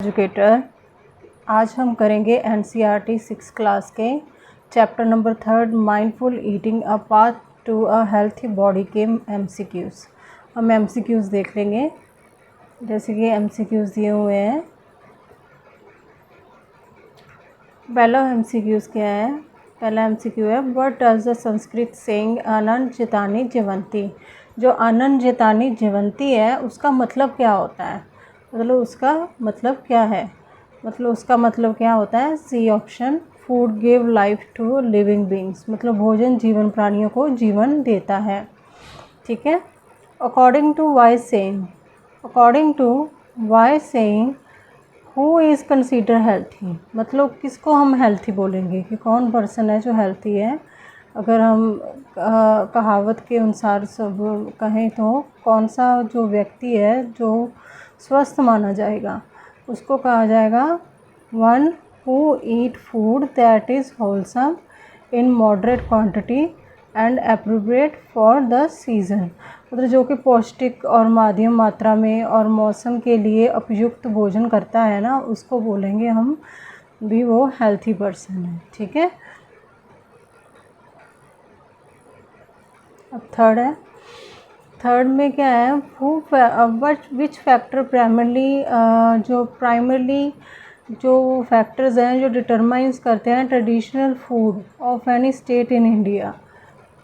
Educator. आज हम करेंगे एनसीईआरटी 6 क्लास के chapter number 3 mindful eating a path to a healthy body के एमसीक्यूज़। हम एमसीक्यूज़ देख लेंगे। जैसे कि एमसीक्यूज़ दिए हुए हैं। पहला एमसीक्यूज़ क्या है? पहला एमसीक्यू है, what does the Sanskrit saying अनंत जितानी जीवंती। जो अनंत जितानी जीवंती है उसका मतलब क्या होता है? मतलब उसका मतलब क्या है? उसका मतलब क्या होता है? C option, food give life to living beings. मतलब भोजन जीवन प्राणियों को जीवन देता है। ठीक है। According to Y saying, who is consider healthy. मतलब किसको हम हेल्थी बोलेंगे कि कौन पर्सन है जो हेल्थी है। अगर हम कहावत के अनुसार सब कहें तो कौन सा जो व्यक्ति है जो स्वस्थ माना जाएगा उसको कहा जाएगा one who eat food that is wholesome in moderate quantity and appropriate for the season. मतलब जो कि पौष्टिक और मध्यम मात्रा में और मौसम के लिए उपयुक्त भोजन करता है ना, उसको बोलेंगे हम भी वो हेल्थी पर्सन है। ठीक है। अब थर्ड है। थर्ड में क्या है? विच फैक्टर प्राइमरली जो फैक्टर्स हैं जो डिटरमाइंस करते हैं traditional food of any state in India.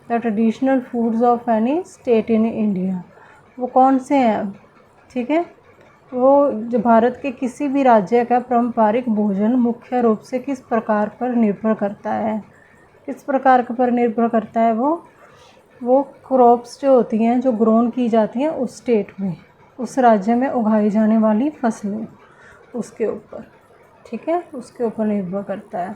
The traditional foods of any state in India, वो कौन से हैं? ठीक है। वो जो भारत के किसी भी राज्य का पारंपरिक भोजन मुख्य रूप से किस प्रकार पर निर्भर करता है? किस प्रकार पर निर्भर करता है? वो क्रॉप्स जो होती हैं जो ग्रोन की जाती हैं उस स्टेट में, उस राज्य में उगाई जाने वाली फसलें, उसके ऊपर। ठीक है, उसके ऊपर निर्भर करता है।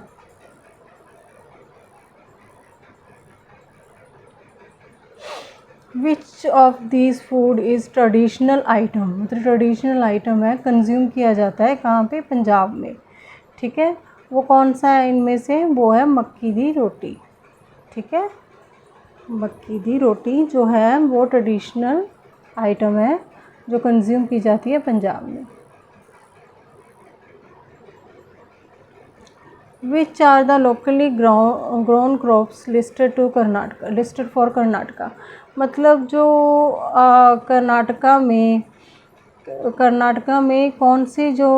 Which of these food is traditional item. मतलब ट्रेडिशनल आइटम है, कंज्यूम किया जाता है कहाँ पे? पंजाब में। ठीक है। वो कौन सा है इनमें से? वो है मक्की दी रोटी। ठीक है। मक्की दी रोटी जो है वो ट्रेडिशनल आइटम है जो कंज्यूम की जाती है पंजाब में। Which are the locally grown crops listed for Karnataka. मतलब जो कर्नाटका में कौन सी जो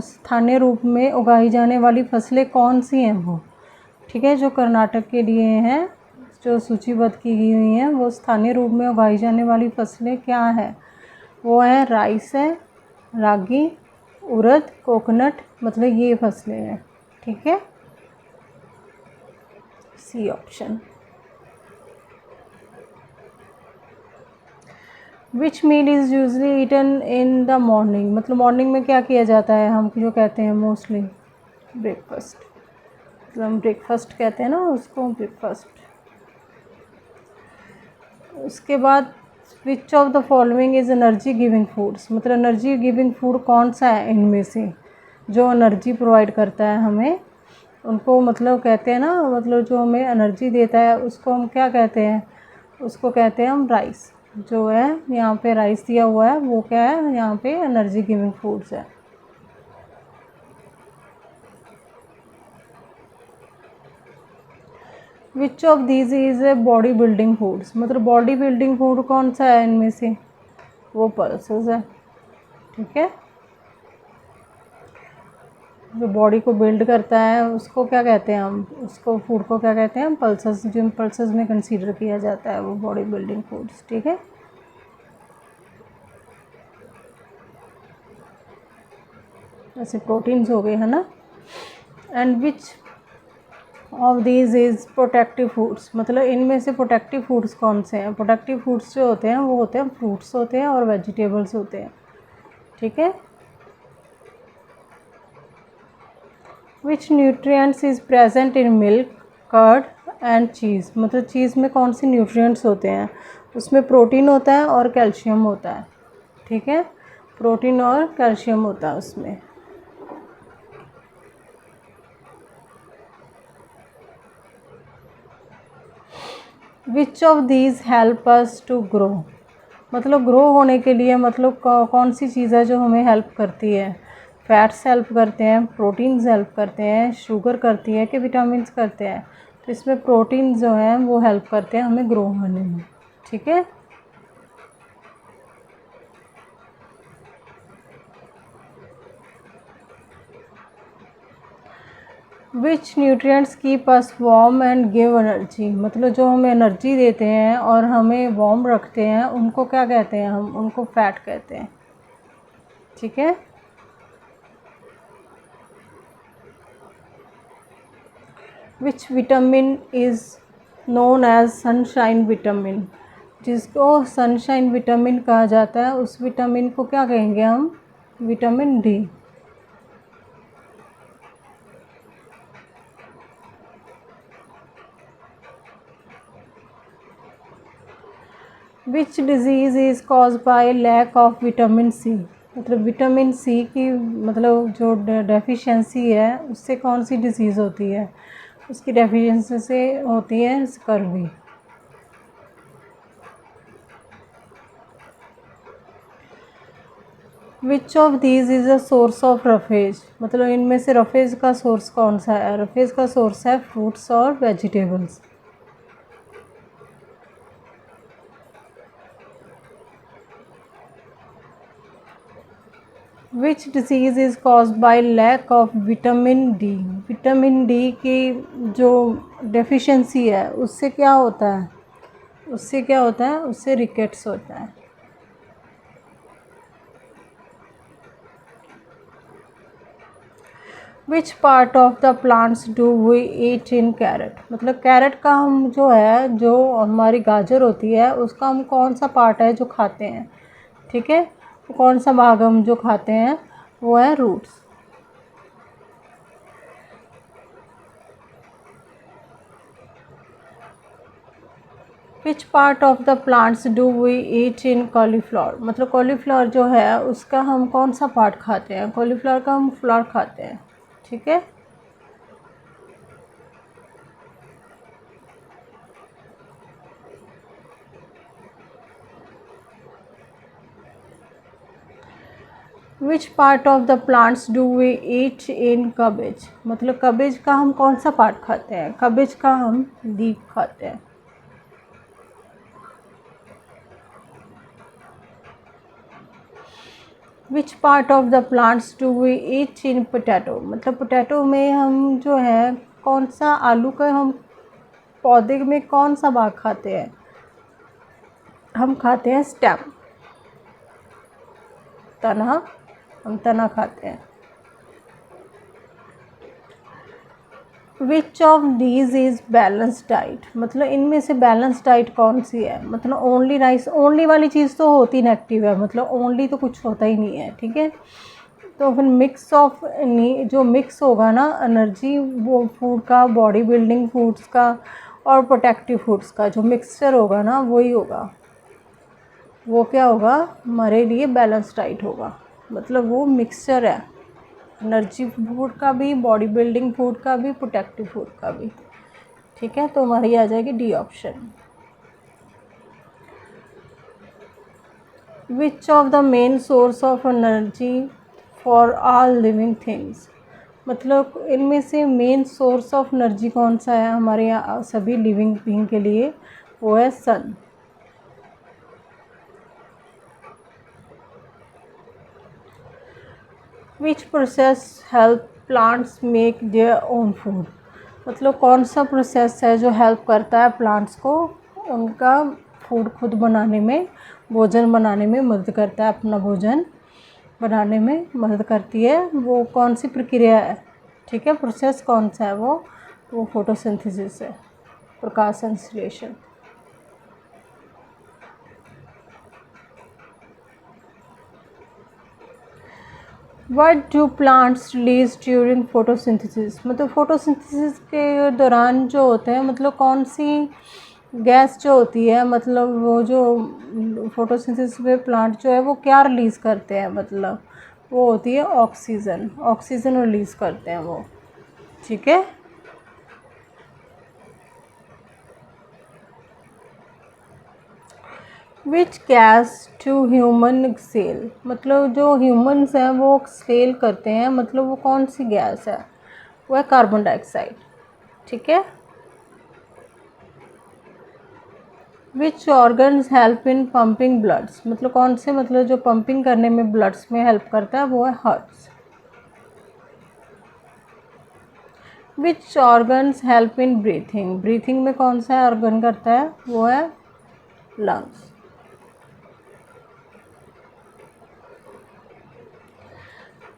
स्थानीय रूप में उगाई जाने वाली फसलें कौन सी हैं वो? ठीक है, जो कर्नाटक के लिए हैं, जो सूचीबद्ध की गई हुई हैं, वो स्थानीय रूप में उगाई जाने वाली फसलें क्या है? वो है राइस है, रागी, उड़द, कोकोनट। मतलब ये फसलें हैं। ठीक है, C option. Which meal is usually eaten in the morning. मतलब मॉर्निंग में क्या किया जाता है? हम जो कहते हैं मोस्टली ब्रेकफास्ट। मतलब हम ब्रेकफास्ट कहते हैं ना उसको, ब्रेकफास्ट। उसके बाद which of the following is energy giving foods. मतलब एनर्जी गिविंग फूड कौन सा है इनमें से जो एनर्जी प्रोवाइड करता है हमें? उनको मतलब कहते हैं ना, मतलब जो हमें एनर्जी देता है उसको हम क्या कहते हैं? उसको कहते हैं हम राइस। जो है यहाँ पे राइस दिया हुआ है वो क्या है? यहाँ पे एनर्जी गिविंग फूड्स है। Which of these is a body building foods. मतलब बॉडी बिल्डिंग फूड कौन सा है इनमें से? वो पल्सेस है। ठीक है, जो बॉडी को बिल्ड करता है उसको क्या कहते हैं हम? उसको फूड को क्या कहते हैं? पल्सेस। जो पल्सेस में कंसीडर किया जाता है वो बॉडी बिल्डिंग फूड्स। ठीक है। जैसे प्रोटीन्स हो गए, है ना। And which of these is protective foods. मतलब इनमें से प्रोटेक्टिव फूड्स कौन से हैं? प्रोटेक्टिव फूड्स जो होते हैं वो होते हैं फ्रूट्स होते हैं और वेजिटेबल्स होते हैं। ठीक है। Which nutrients is present in milk, curd and cheese. मतलब चीज़ में कौन सी न्यूट्रिएंट्स होते हैं? उसमें प्रोटीन होता है और कैल्शियम होता है। ठीक है, प्रोटीन और कैल्शियम होता है उसमें। Which of these help us to grow. मतलब ग्रो होने के लिए मतलब कौन सी चीज़ है जो हमें हेल्प करती है? फैट्स हेल्प करते हैं, प्रोटीन्स हेल्प करते हैं, शुगर करती है कि विटामिन्स करते हैं? तो इसमें प्रोटीन जो हैं वो हेल्प करते हैं हमें ग्रो होने में, ठीक है। Which nutrients keep us warm and give energy, मतलब जो हमें एनर्जी देते हैं और हमें वार्म रखते हैं उनको क्या कहते हैं? हम उनको फैट कहते हैं, ठीक है। Which vitamin is known as sunshine vitamin, जिसको सनशाइन विटामिन कहा जाता है उस विटामिन को क्या कहेंगे हम? Vitamin D. Which disease is cause by lack of vitamin C, मतलब विटामिन सी की मतलब जो डेफिशिएंसी है उससे कौन सी डिज़ीज़ होती है? उसकी डेफिशिएंसी से होती है scurvy. Which of these is a source of roughage, मतलब इनमें से रफेज का सोर्स कौन सा है? रफेज का सोर्स है फ्रूट्स और vegetables. Which disease is cause by lack of vitamin D, vitamin D की जो डेफिशिएंसी है उससे क्या होता है? उससे क्या होता है? उससे रिकेट्स होता है। Which part of the plants do we eat in carrot, मतलब कैरेट का हम जो है, जो हमारी गाजर होती है उसका हम कौन सा पार्ट है जो खाते हैं, ठीक है। तो कौन सा भाग हम जो खाते हैं वो है roots. Which part of the plants do we eat in cauliflower, मतलब कॉलीफ्लावर जो है उसका हम कौन सा पार्ट खाते हैं? कॉलीफ्लावर का हम फ्लावर खाते हैं, ठीक है। Which part of the plants do we eat in cabbage, मतलब कबेज का हम कौन सा पार्ट खाते हैं? कबेज का हम लीफ खाते हैं। Which part of the plants do we eat in potato, मतलब पोटैटो में हम जो है कौन सा आलू का हम पौधे में कौन सा भाग खाते हैं? हम खाते हैं स्टेम, तना, हम तना खाते हैं। विच of these is balance diet, मतलब इनमें से बैलेंस डाइट कौन सी है? मतलब ओनली राइस, ओनली वाली चीज़ तो होती नेगेटिव है, मतलब ओनली तो कुछ होता ही नहीं है, ठीक है। तो फिर मिक्स ऑफ जो मिक्स होगा ना एनर्जी वो फूड का, बॉडी बिल्डिंग फूड्स का और प्रोटेक्टिव फूड्स का जो मिक्सचर होगा ना वही होगा, वो क्या होगा? हमारे लिए बैलेंस डाइट होगा, मतलब वो मिक्सचर है एनर्जी फूड का भी, बॉडी बिल्डिंग फूड का भी, प्रोटेक्टिव फूड का भी, ठीक है। तो हमारी आ जाएगी D option. Which of the main source of energy for all living things, मतलब इनमें से मेन सोर्स ऑफ एनर्जी कौन सा है हमारे यहाँ सभी लिविंग बीइंग के लिए? वो है sun. Which process help plants make their own food, मतलब कौन सा प्रोसेस है जो हेल्प करता है प्लांट्स को उनका फूड खुद बनाने में, भोजन बनाने में मदद करता है, अपना भोजन बनाने में मदद करती है? वो कौन सी प्रक्रिया है, ठीक है, प्रोसेस कौन सा है? वो फोटोसिंथेसिस है, प्रकाश संश्लेषण। What do plants release during photosynthesis, मतलब फोटोसिंथेसिस के दौरान जो होते हैं, मतलब कौन सी गैस जो होती है, मतलब वो जो फोटोसिंथेसिस में प्लांट जो है वो क्या रिलीज़ करते हैं? मतलब वो होती है ऑक्सीजन, ऑक्सीजन रिलीज़ करते हैं वो, ठीक है। Which gas to human exhale, मतलब जो ह्यूमंस हैं वो एक्सेल करते हैं, मतलब वो कौन सी गैस है, वो है कार्बन डाइऑक्साइड। ठीक है। Which organs help in pumping bloods, मतलब कौन से, मतलब जो पंपिंग करने में ब्लड्स में हेल्प करता है वो है hearts. Which organs help in breathing, breathing में कौन सा ऑर्गन करता है, वो है lungs.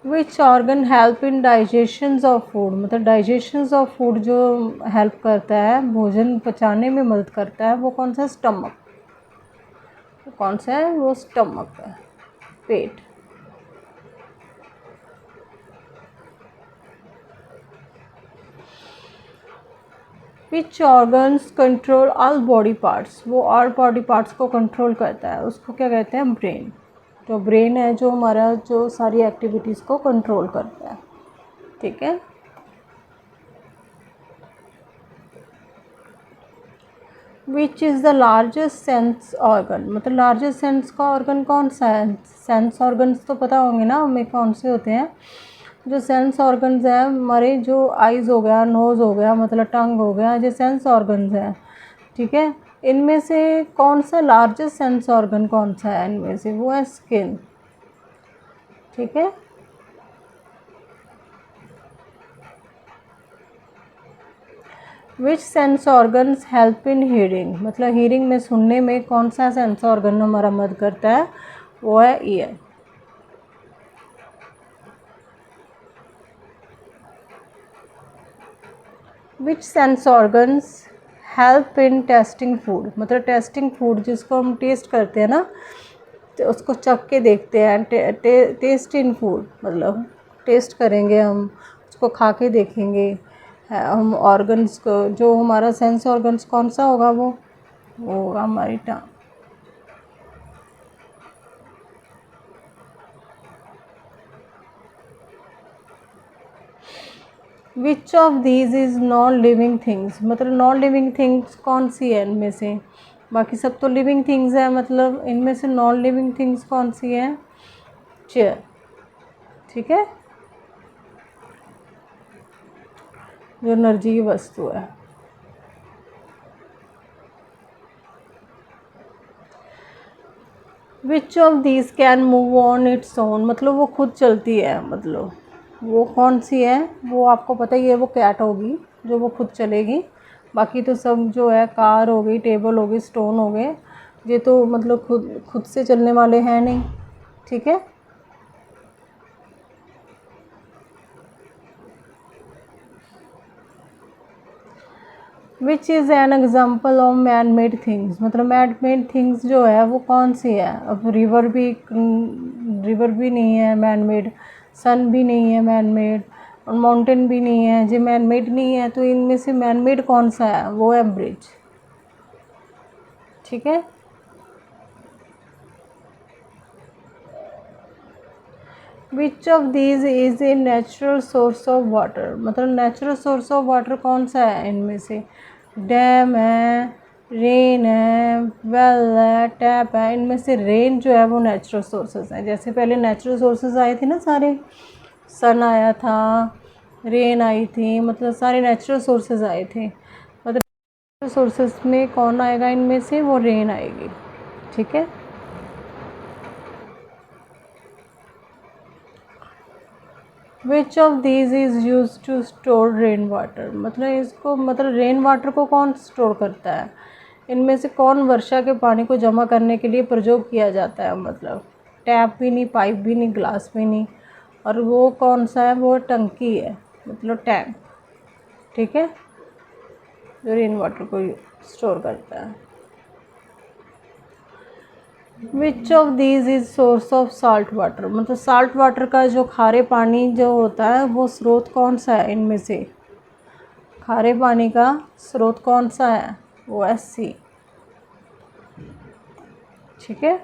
Which organ help in digestion of food, मतलब डाइजेशन ऑफ फूड जो हेल्प करता है, भोजन पचाने में मदद करता है, वो कौन सा, स्टमक। कौन सा है वो, स्टमक है, पेट। Which organs control all body parts, वो ऑल बॉडी पार्ट्स को कंट्रोल करता है, उसको क्या कहते हैं, ब्रेन। जो ब्रेन है जो हमारा जो सारी एक्टिविटीज़ को कंट्रोल करता है। ठीक है। Which is the largest sense organ, मतलब लार्जेस्ट सेंस का ऑर्गन कौन सा है। सेंस ऑर्गन्स तो पता होंगे ना हमें कौन से होते हैं। जो सेंस ऑर्गन्स हैं हमारे, जो आइज़ हो गया, नोज़ हो गया, मतलब टंग हो गया, जो सेंस ऑर्गन्स हैं। ठीक है। इनमें से कौन सा लार्जेस्ट सेंस ऑर्गन कौन सा है इनमें से, वो है स्किन। ठीक है। Which sense organs help in hearing, मतलब हीयरिंग में, सुनने में कौन सा सेंस ऑर्गन हमारा मदद करता है, वो है year. Which sense organs help in testing food, मतलब टेस्टिंग फूड जिसको हम टेस्ट करते हैं ना, तो उसको चख के देखते हैं, टेस्ट इन फूड, मतलब टेस्ट करेंगे हम, उसको खा के देखेंगे हम ऑर्गन्स को। जो हमारा सेंस ऑर्गन्स कौन सा होगा, वो होगा हमारी tongue. Which of these is non living things, मतलब नॉन लिविंग थिंग्स कौन सी है इनमें से, बाकी सब तो लिविंग थिंग्स है, मतलब इनमें से नॉन लिविंग थिंग्स कौन सी है, चेयर। ठीक है। जो निर्जीव वस्तु है। Which of these can move on its own, मतलब वो खुद चलती है, मतलब वो कौन सी है, वो आपको पता ही है, वो कैट होगी जो वो खुद चलेगी। बाकी तो सब जो है, कार हो गई, टेबल हो गई, स्टोन हो गए, ये तो मतलब खुद खुद से चलने वाले हैं नहीं। ठीक है। Which is an example of man made things, मतलब मैन मेड थिंग्स जो है वो कौन सी है। अब रिवर भी नहीं है मैन मेड, सन भी नहीं है मैन मेड, और माउंटेन भी नहीं है, जो मैन मेड नहीं है, तो इनमें से मैन मेड कौन सा है, वो है ब्रिज। ठीक है। Which of these is a natural source of water, मतलब नेचुरल सोर्स ऑफ वाटर कौन सा है इनमें से, डैम है, रेन है, वेल है, टैप है। इनमें से रेन जो है वो नेचुरल सोर्सेज है, जैसे पहले नेचुरल सोर्सेज आए थे ना सारे, सन आया था, रेन आई थी, मतलब सारे नेचुरल सोर्सेज आए थे, मतलब नेचुरल सोर्सेज में कौन आएगा इनमें से, वो रेन आएगी। ठीक है। Which of these is use to store rain water, मतलब इसको, मतलब रेन वाटर को कौन स्टोर करता है, इनमें से कौन वर्षा के पानी को जमा करने के लिए प्रयोग किया जाता है, मतलब टैप भी नहीं, पाइप भी नहीं, ग्लास भी नहीं, और वो कौन सा है, वो टंकी है, मतलब टैंक। ठीक है। जो रेन वाटर को स्टोर करता है। Which of these is source of salt water, मतलब साल्ट वाटर का जो खारे पानी जो होता है वो स्रोत कौन सा है इनमें से, खारे पानी का स्रोत कौन सा है, वो है सी। ठीक है।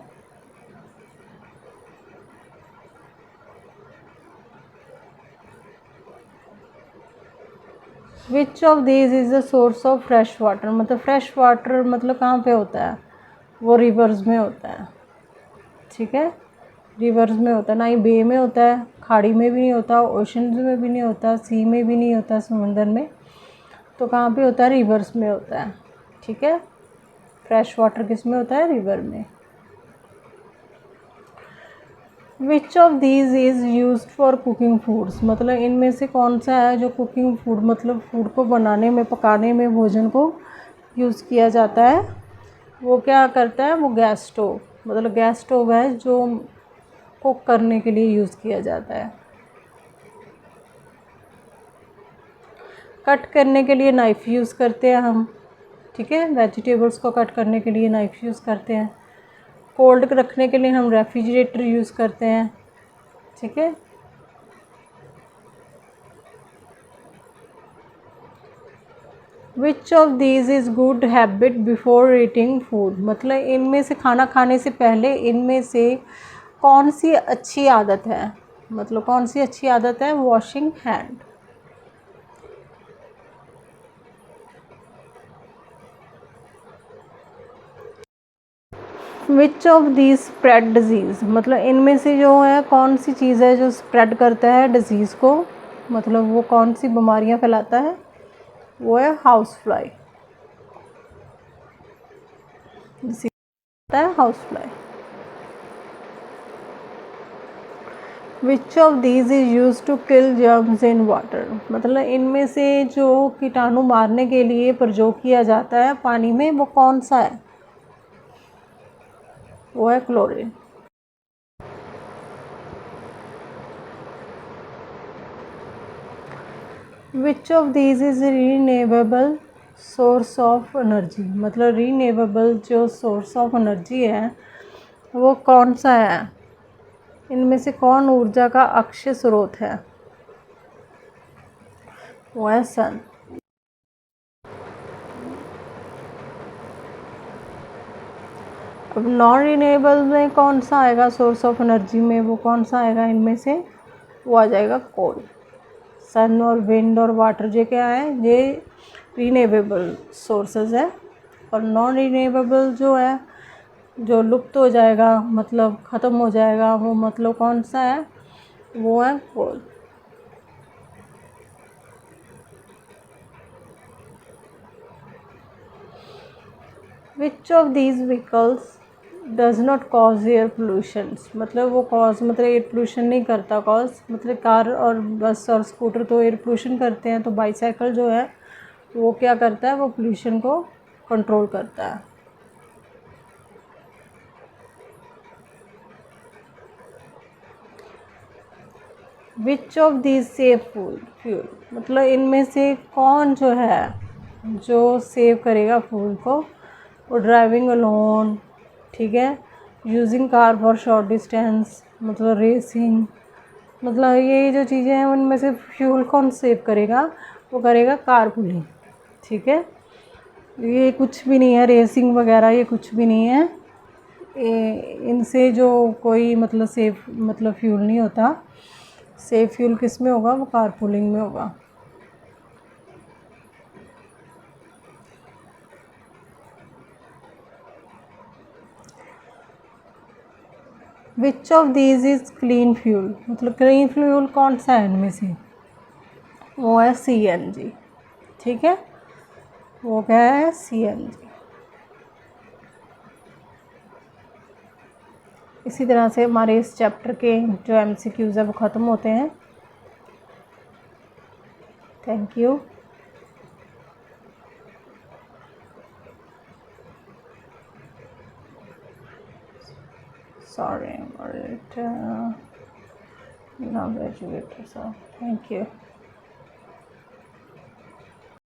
Which of these is the source of fresh water, मतलब फ्रेश वाटर मतलब कहाँ पे होता है, वो रिवर्स में होता है, ठीक है, रिवर्स में होता है, ना ही बे में होता है, खाड़ी में भी नहीं होता, ओशन में भी नहीं होता, सी में भी नहीं होता, समंदर में। तो कहाँ पे होता है? रिवर्स में होता है, ठीक है। फ्रेश वाटर किस में होता है? रिवर में। विच of these is use for cooking foods, मतलब इनमें से कौन सा है जो कुकिंग फूड मतलब फूड को बनाने में, पकाने में, भोजन को यूज़ किया जाता है? वो क्या करता है? वो गैस स्टोव, मतलब गैस स्टोव है जो कुक करने के लिए यूज़ किया जाता है। कट करने के लिए नाइफ़ यूज़ करते हैं हम, ठीक है, वेजिटेबल्स को कट करने के लिए नाइफ़ यूज़ करते हैं। कोल्ड रखने के लिए हम रेफ्रिजरेटर यूज़ करते हैं, ठीक है। Which of these is good habit before eating food, मतलब इनमें से खाना खाने से पहले इनमें से कौन सी अच्छी आदत है, मतलब कौन सी अच्छी आदत है? Washing hand. Which of this spread disease, मतलब इनमें से जो है कौन सी चीज़ है जो स्प्रेड करता है डिजीज़ को, मतलब वो कौन सी बीमारियां फैलाता है? वो है हाउस फ्लाई, होता है house fly. Which of these is use to kill germs in water, मतलब इनमें से जो कीटाणु मारने के लिए प्रयोग किया जाता है पानी में, वो कौन सा है? वो है chlorine. Which of these is renewable source of energy, मतलब रीनेवेबल जो सोर्स ऑफ एनर्जी है वो कौन सा है? इनमें से कौन ऊर्जा का अक्षय स्रोत है? वो है सन। अब नॉन रिन्यूएबल में कौन सा आएगा सोर्स ऑफ एनर्जी में? वो कौन सा आएगा इनमें से? वो आ जाएगा कोल। सन और विंड और वाटर जो क्या है, ये रिन्यूएबल सोर्सेज है। और नॉन रिन्यूएबल जो है, जो लुप्त हो जाएगा, मतलब ख़त्म हो जाएगा, वो मतलब कौन सा है? वो है coal. Which of these vehicles does not cause air pollution, मतलब वो कॉज मतलब एयर पोल्यूशन नहीं करता कॉज, मतलब कार और बस और स्कूटर तो एयर पोल्यूशन करते हैं, तो बाईसाइकिल जो है वो क्या करता है? वो पोल्यूशन को कंट्रोल करता है। Which of these save fuel, मतलब इनमें से कौन जो है जो सेव करेगा फ्यूल को? वो ड्राइविंग अलोन, ठीक है, using car for short distance, मतलब रेसिंग, मतलब ये जो चीज़ें हैं उनमें से फ्यूल कौन सेव करेगा? वो करेगा कारपूलिंग, ठीक है। ये कुछ भी नहीं है, रेसिंग वगैरह ये कुछ भी नहीं है, इनसे जो कोई मतलब सेफ मतलब फ्यूल नहीं होता। सेफ फ्यूल किस में होगा? वो कारपूलिंग में होगा। विच of these is clean fuel, मतलब क्लीन फ्यूल कौन सा है इनमें से? वो है CNG, ठीक है, वो क्या है? CNG। इसी तरह से हमारे इस चैप्टर के जो MCQs है वो ख़त्म होते हैं। Thank you. Sorry about it. Now graduated, so thank you.